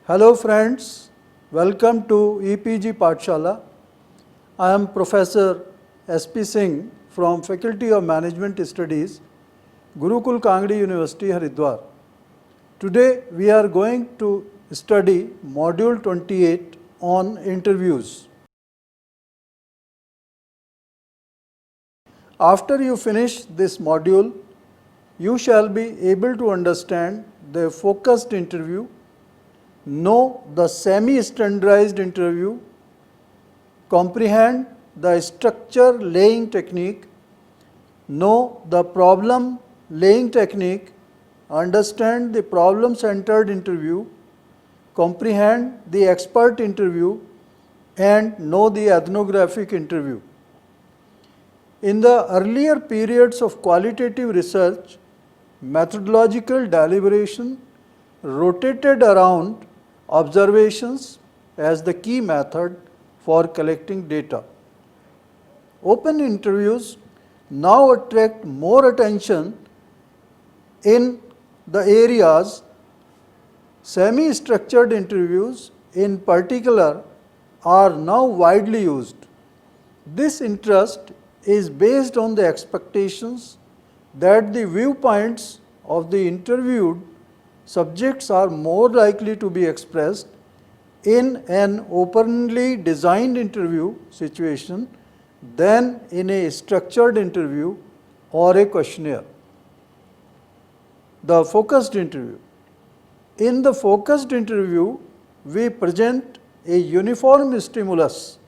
Hello friends, welcome to EPG Pathshala. I am Professor S.P. Singh from Faculty of Management Studies, Gurukul Kangdi University, Haridwar. Today we are going to study Module 28 on interviews. After you finish this module, you shall be able to understand the focused interview, know the semi-standardized interview, comprehend the structure laying technique, know the problem laying technique, understand the problem-centered interview, comprehend the expert interview, and know the ethnographic interview. In the earlier periods of qualitative research, methodological deliberation rotated around observations as the key method for collecting data. Open interviews now attract more attention in the areas. Semi-structured interviews in particular are now widely used. This interest is based on the expectations that the viewpoints of the interviewed subjects are more likely to be expressed in an openly designed interview situation than in a structured interview or a questionnaire. The focused interview. In the focused interview, we present a uniform stimulus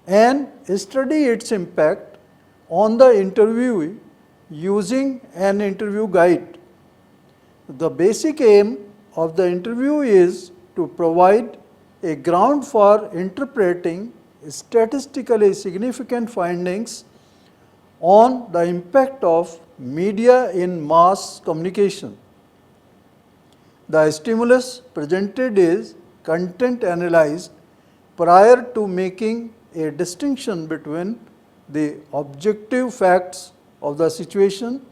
and study its impact on the interviewee using an interview guide. The basic aim of the interview is to provide a ground for interpreting statistically significant findings on the impact of media in mass communication. The stimulus presented is content analyzed prior to making a distinction between the objective facts of the situation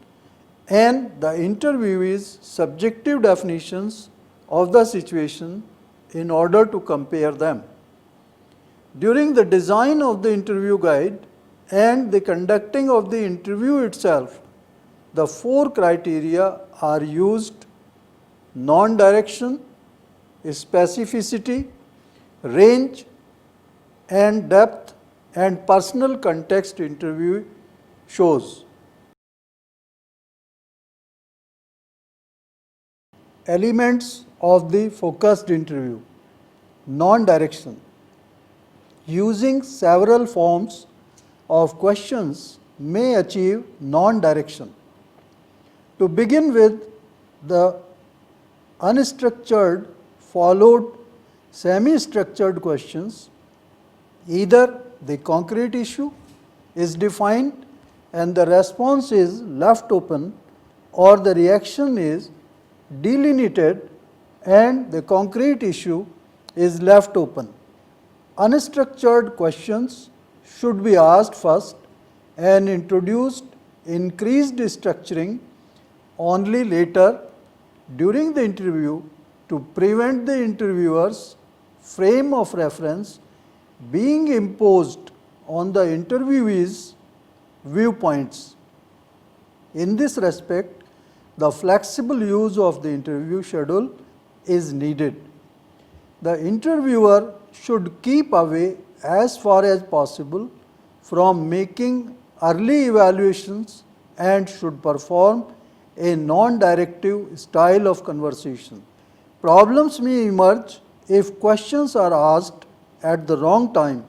and the interviewee's subjective definitions of the situation in order to compare them. During the design of the interview guide and the conducting of the interview itself, the four criteria are used: non-direction, specificity, range and depth, and personal context interview shows. Elements of the focused interview. Non-direction. Using several forms of questions may achieve non-direction. To begin with, the unstructured followed semi-structured questions. Either the concrete issue is defined and the response is left open, or the reaction is delineated and the concrete issue is left open. Unstructured questions should be asked first and introduced increased structuring only later during the interview to prevent the interviewer's frame of reference being imposed on the interviewee's viewpoints. In this respect, the flexible use of the interview schedule is needed. The interviewer should keep away as far as possible from making early evaluations and should perform a non-directive style of conversation. Problems may emerge if questions are asked at the wrong time,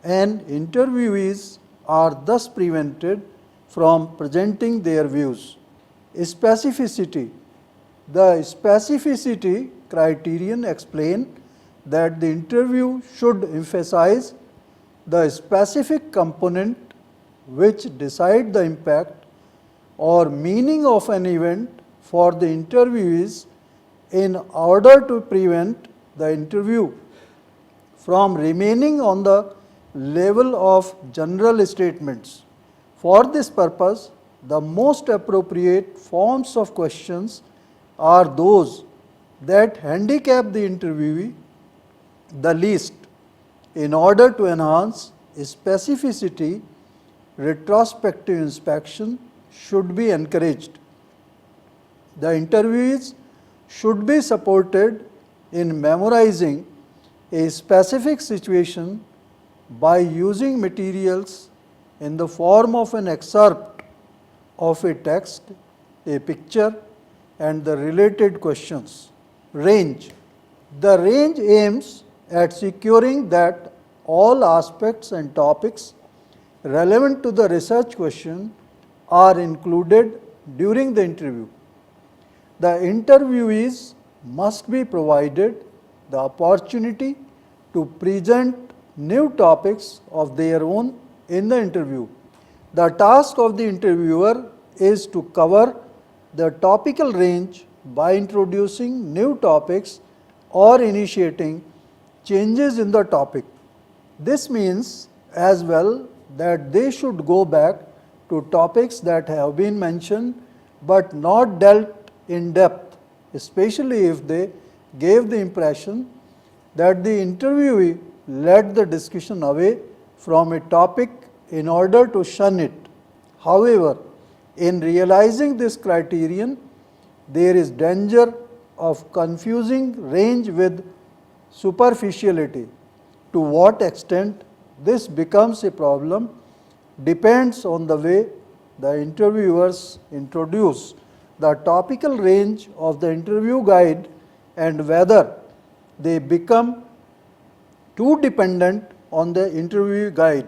and interviewees are thus prevented from presenting their views. Specificity. The specificity criterion explain that the interview should emphasize the specific component which decide the impact or meaning of an event for the interviewees in order to prevent the interview from remaining on the level of general statements. For this purpose, the most appropriate forms of questions are those that handicap the interviewee the least. In order to enhance specificity, retrospective inspection should be encouraged. The interviewees should be supported in memorizing a specific situation by using materials in the form of an excerpt of a text, a picture, and the related questions. Range. The range aims at securing that all aspects and topics relevant to the research question are included during the interview. The interviewees must be provided the opportunity to present new topics of their own in the interview. The task of the interviewer is to cover the topical range by introducing new topics or initiating changes in the topic. This means as well that they should go back to topics that have been mentioned but not dealt in depth, especially if they gave the impression that the interviewee led the discussion away from a topic in order to shun it. However, in realizing this criterion, there is danger of confusing range with superficiality. To what extent this becomes a problem depends on the way the interviewers introduce the topical range of the interview guide and whether they become too dependent on the interview guide.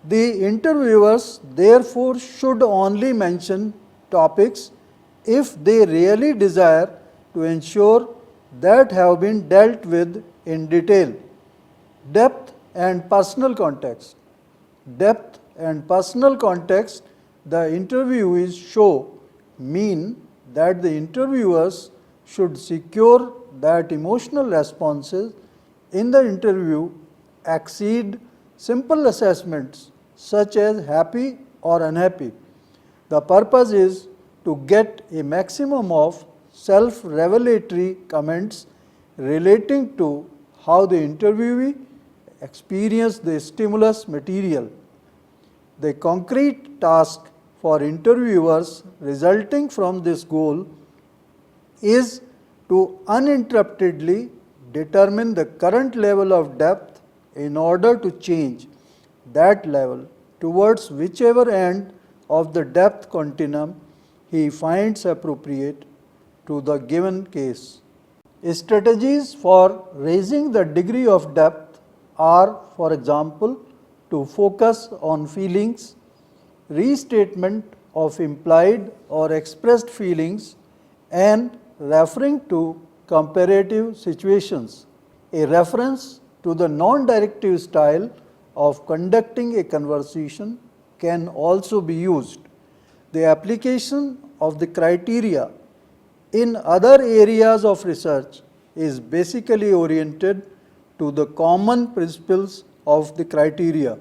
The interviewers therefore should only mention topics if they really desire to ensure that have been dealt with in detail. Depth and personal context. Depth and personal context the interviewees show mean that the interviewers should secure that emotional responses in the interview exceed simple assessments such as happy or unhappy. The purpose is to get a maximum of self-revelatory comments relating to how the interviewee experienced the stimulus material. The concrete task for interviewers resulting from this goal is to uninterruptedly determine the current level of depth in order to change that level towards whichever end of the depth continuum he finds appropriate to the given case. Strategies for raising the degree of depth are, for example, to focus on feelings, restatement of implied or expressed feelings, and referring to comparative situations. A reference to the non-directive style of conducting a conversation can also be used. The application of the criteria in other areas of research is basically oriented to the common principles of the criteria.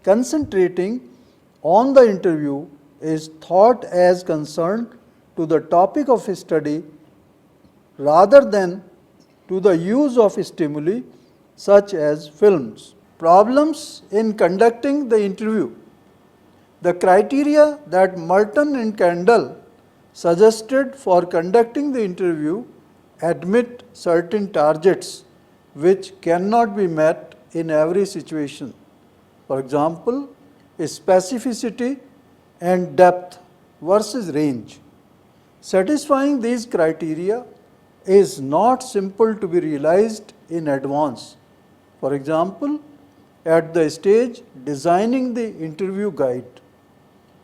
Concentrating on the interview is thought as concerned to the topic of study rather than to the use of stimuli such as films. Problems in conducting the interview. The criteria that Merton and Kendall suggested for conducting the interview admit certain targets which cannot be met in every situation. For example, specificity and depth versus range. Satisfying these criteria is not simple to be realized in advance. For example, at the stage designing the interview guide.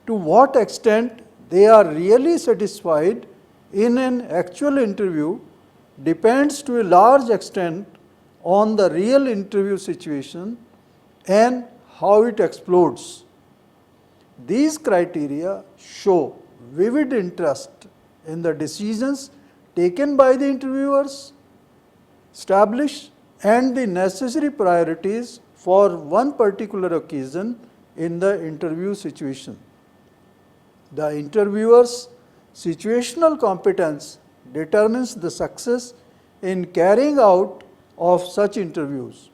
To what extent they are really satisfied in an actual interview depends to a large extent on the real interview situation and how it explodes. These criteria show vivid interest in the decisions taken by the interviewers, establish and the necessary priorities for one particular occasion in the interview situation. The interviewers Situational competence determines the success in carrying out of such interviews.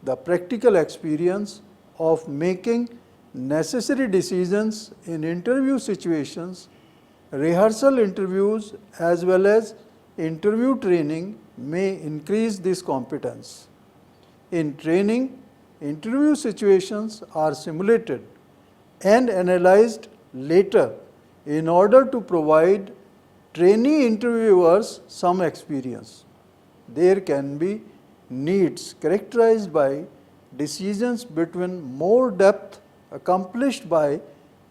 The practical experience of making necessary decisions in interview situations, rehearsal interviews as well as interview training may increase this competence. In training, interview situations are simulated and analyzed later in order to provide trainee interviewers some experience. There can be needs characterized by decisions between more depth accomplished by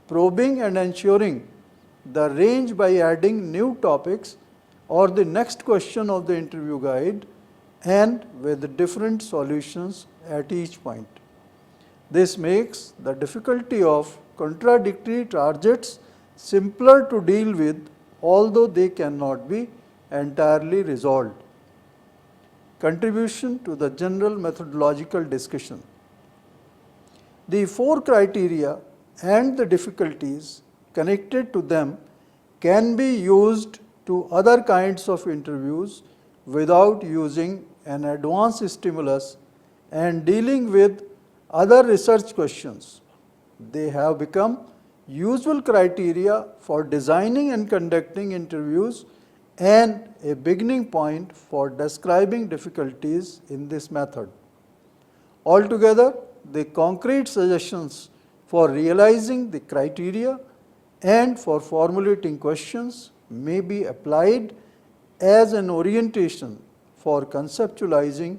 probing and ensuring the range by adding new topics or the next question of the interview guide and with different solutions at each point. This makes the difficulty of contradictory targets simpler to deal with, although they cannot be entirely resolved. Contribution to the general methodological discussion. The four criteria and the difficulties connected to them can be used to other kinds of interviews without using an advanced stimulus and dealing with other research questions. They have become usual criteria for designing and conducting interviews and a beginning point for describing difficulties in this method. Altogether, the concrete suggestions for realizing the criteria and for formulating questions may be applied as an orientation for conceptualizing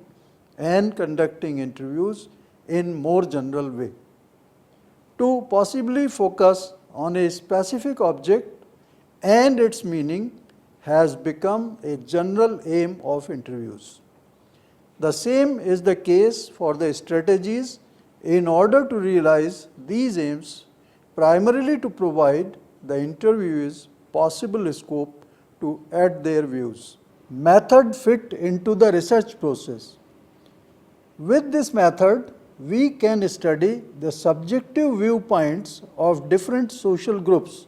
and conducting interviews in more general way. To possibly focus on a specific object and its meaning has become a general aim of interviews. The same is the case for the strategies in order to realize these aims, primarily to provide the interviewees possible scope to add their views. Method fit into the research process. With this method, we can study the subjective viewpoints of different social groups.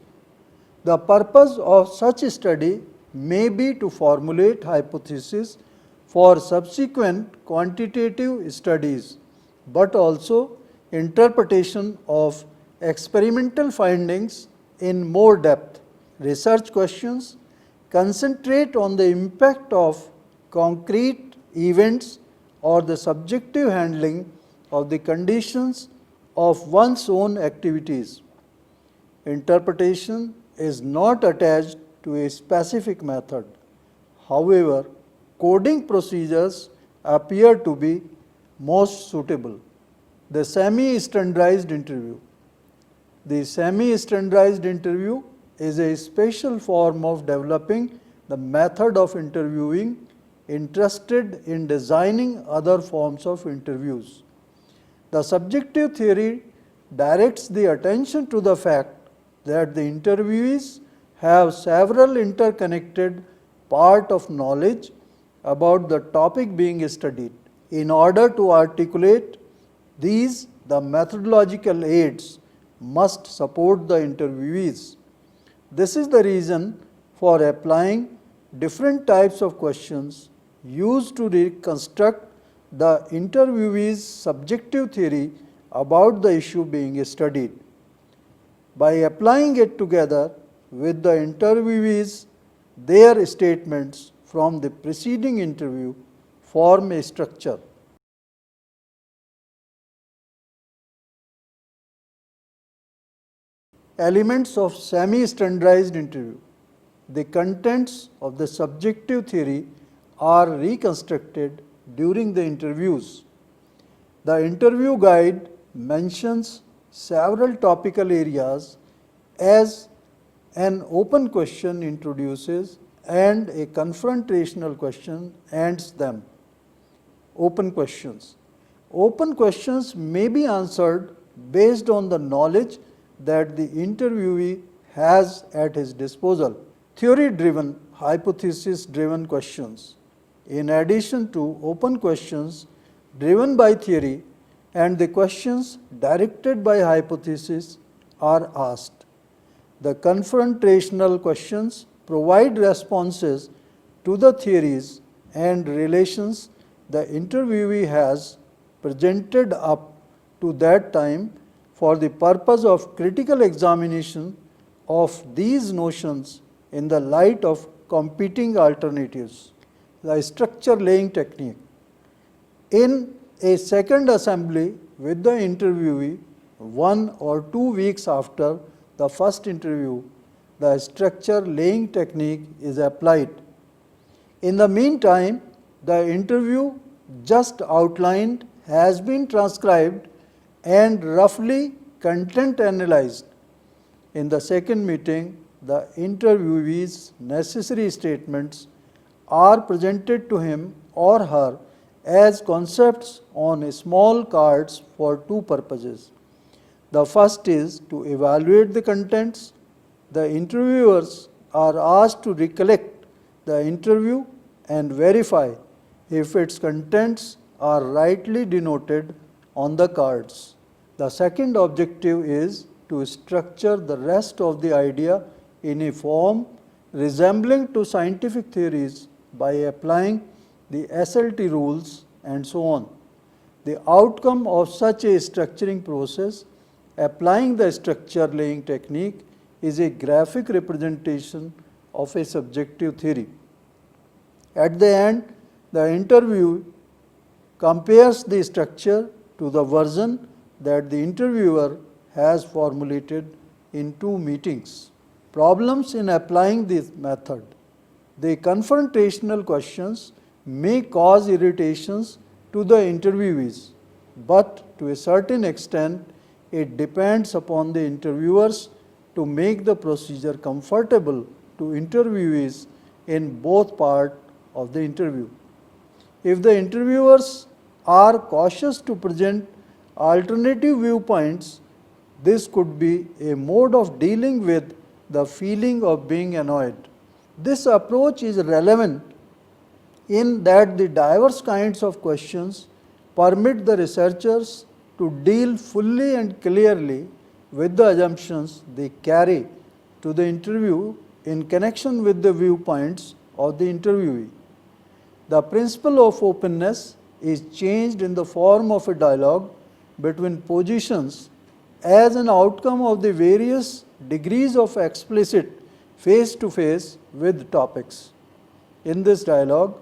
The purpose of such study may be to formulate hypotheses for subsequent quantitative studies, but also interpretation of experimental findings in more depth. Research questions concentrate on the impact of concrete events or the subjective handling of the conditions of one's own activities. Interpretation is not attached to a specific method. However, coding procedures appear to be most suitable. The semi-standardized interview. The semi-standardized interview is a special form of developing the method of interviewing interested in designing other forms of interviews. The subjective theory directs the attention to the fact that the interviewees have several interconnected parts of knowledge about the topic being studied. In order to articulate these, the methodological aids must support the interviewees. This is the reason for applying different types of questions used to reconstruct the interviewee's subjective theory about the issue being studied. By applying it together with the interviewees, their statements from the preceding interview form a structure. Elements of semi-standardized interview. The contents of the subjective theory are reconstructed during the interviews. The interview guide mentions several topical areas as an open question introduces and a confrontational question ends them. Open questions. Open questions may be answered based on the knowledge that the interviewee has at his disposal. Theory-driven, hypothesis-driven questions. In addition to open questions driven by theory and the questions directed by hypothesis are asked. The confrontational questions provide responses to the theories and relations the interviewee has presented up to that time for the purpose of critical examination of these notions in the light of competing alternatives. The structure laying technique. In a second assembly with the interviewee 1 or 2 weeks after the first interview, the structure laying technique is applied. In the meantime, the interview just outlined has been transcribed and roughly content analyzed. In the second meeting, the interviewee's necessary statements are presented to him or her as concepts on small cards for two purposes. The first is to evaluate the contents. The interviewers are asked to recollect the interview and verify if its contents are rightly denoted on the cards. The second objective is to structure the rest of the idea in a form resembling to scientific theories by applying the SLT rules and so on. The outcome of such a structuring process, applying the structure laying technique, is a graphic representation of a subjective theory. At the end, the interview compares the structure to the version that the interviewer has formulated in 2 meetings. Problems in applying this method. The confrontational questions may cause irritations to the interviewees, but to a certain extent it depends upon the interviewers to make the procedure comfortable to interviewees in both parts of the interview. If the interviewers are cautious to present alternative viewpoints, this could be a mode of dealing with the feeling of being annoyed. This approach is relevant in that the diverse kinds of questions permit the researchers to deal fully and clearly with the assumptions they carry to the interview in connection with the viewpoints of the interviewee. The principle of openness is changed in the form of a dialogue between positions as an outcome of the various degrees of explicit face-to-face with topics. In this dialogue,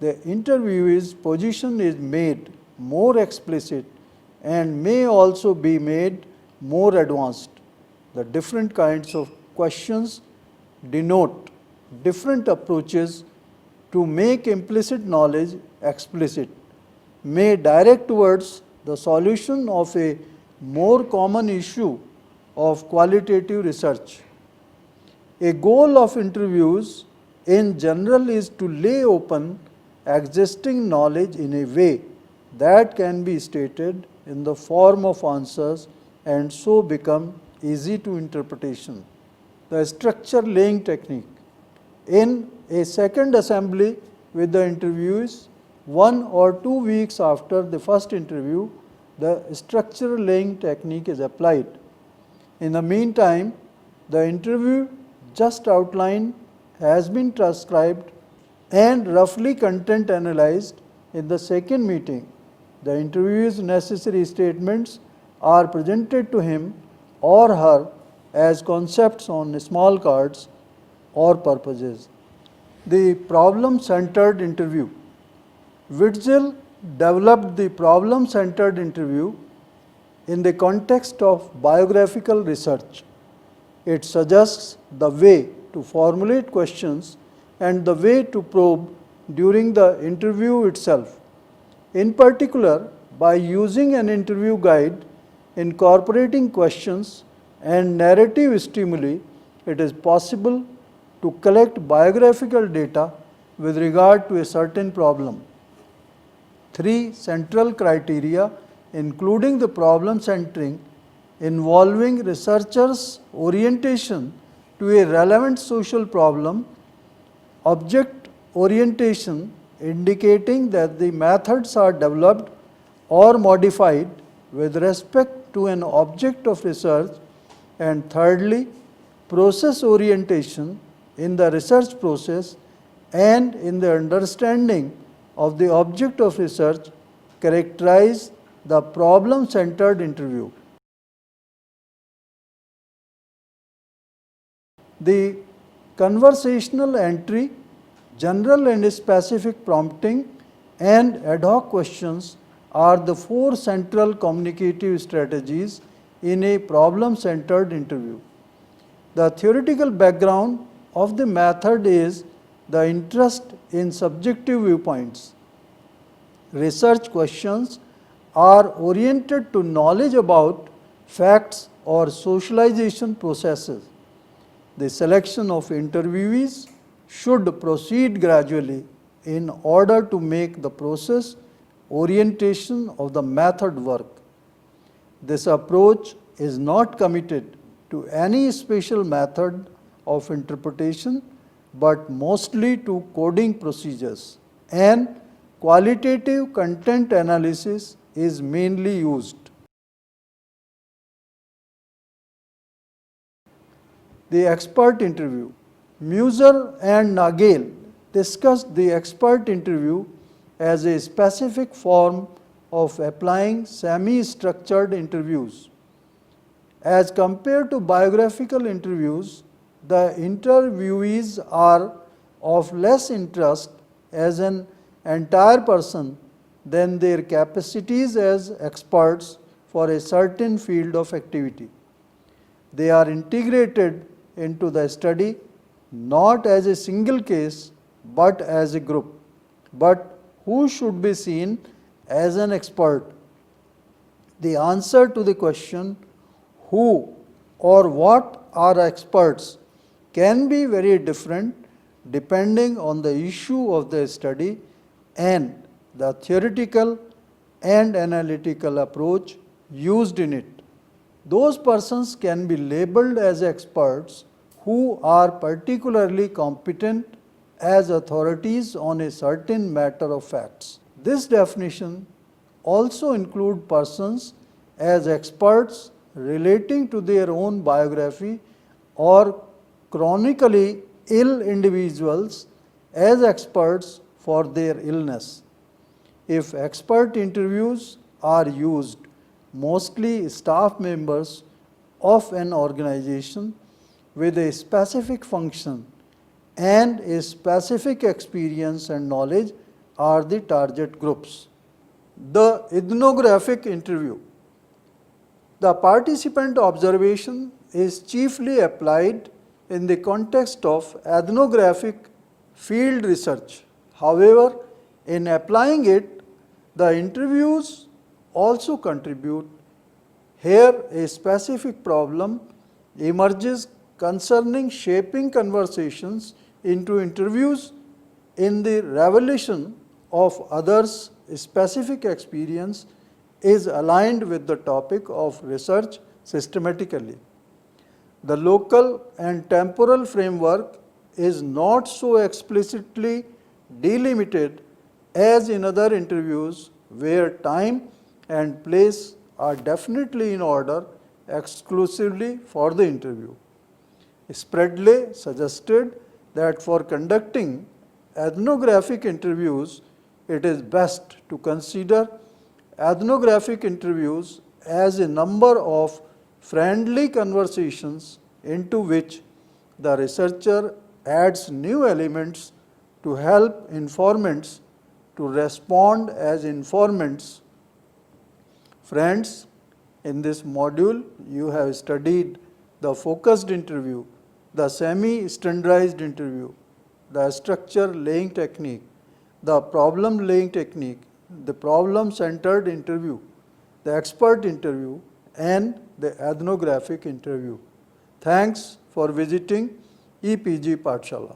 the interviewee's position is made more explicit and may also be made more advanced. The different kinds of questions denote different approaches to make implicit knowledge explicit, may direct towards the solution of a more common issue of qualitative research. A goal of interviews in general is to lay open existing knowledge in a way that can be stated in the form of answers and so become easy to interpretation. The structure laying technique. In a second assembly with the interviewees 1 or 2 weeks after the first interview, the structure laying technique is applied. In the meantime, the interview just outlined has been transcribed and roughly content analyzed. In the second meeting, the interviewee's necessary statements are presented to him or her as concepts on small cards or purposes. The problem-centered interview. Witzel developed the problem-centered interview in the context of biographical research. It suggests the way to formulate questions and the way to probe during the interview itself. In particular, by using an interview guide, incorporating questions and narrative stimuli, it is possible to collect biographical data with regard to a certain problem. 3 central criteria, including the problem centering, involving researchers' orientation to a relevant social problem, object orientation indicating that the methods are developed or modified with respect to an object of research, and thirdly, process orientation in the research process and in the understanding of the object of research characterize the problem-centered interview. The conversational entry, general and specific prompting, and ad hoc questions are the four central communicative strategies in a problem-centered interview. The theoretical background of the method is the interest in subjective viewpoints. Research questions are oriented to knowledge about facts or socialization processes. The selection of interviewees should proceed gradually in order to make the process orientation of the method work. This approach is not committed to any special method of interpretation, but mostly to coding procedures, and qualitative content analysis is mainly used. The expert interview. Muser and Nagel discussed the expert interview as a specific form of applying semi-structured interviews. As compared to biographical interviews, the interviewees are of less interest as an entire person than their capacities as experts for a certain field of activity. They are integrated into the study not as a single case but as a group. But who should be seen as an expert? The answer to the question who or what are experts can be very different depending on the issue of the study and the theoretical and analytical approach used in it. Those persons can be labeled as experts who are particularly competent as authorities on a certain matter of facts. This definition also includes persons as experts relating to their own biography or chronically ill individuals as experts for their illness. If expert interviews are used, mostly staff members of an organization with a specific function and a specific experience and knowledge are the target groups. The ethnographic interview. The participant observation is chiefly applied in the context of ethnographic field research. However, in applying it, the interviews also contribute. Here, a specific problem emerges concerning shaping conversations into interviews in the revelation of others' specific experience is aligned with the topic of research systematically. The local and temporal framework is not so explicitly delimited as in other interviews where time and place are definitely in order exclusively for the interview. Spreadley suggested that for conducting ethnographic interviews, it is best to consider ethnographic interviews as a number of friendly conversations into which the researcher adds new elements to help informants to respond as informants. Friends, in this module, you have studied the focused interview, the semi-standardized interview, the structure laying technique, the problem laying technique, the problem-centered interview, the expert interview, and the ethnographic interview. Thanks for visiting EPG Pathshala.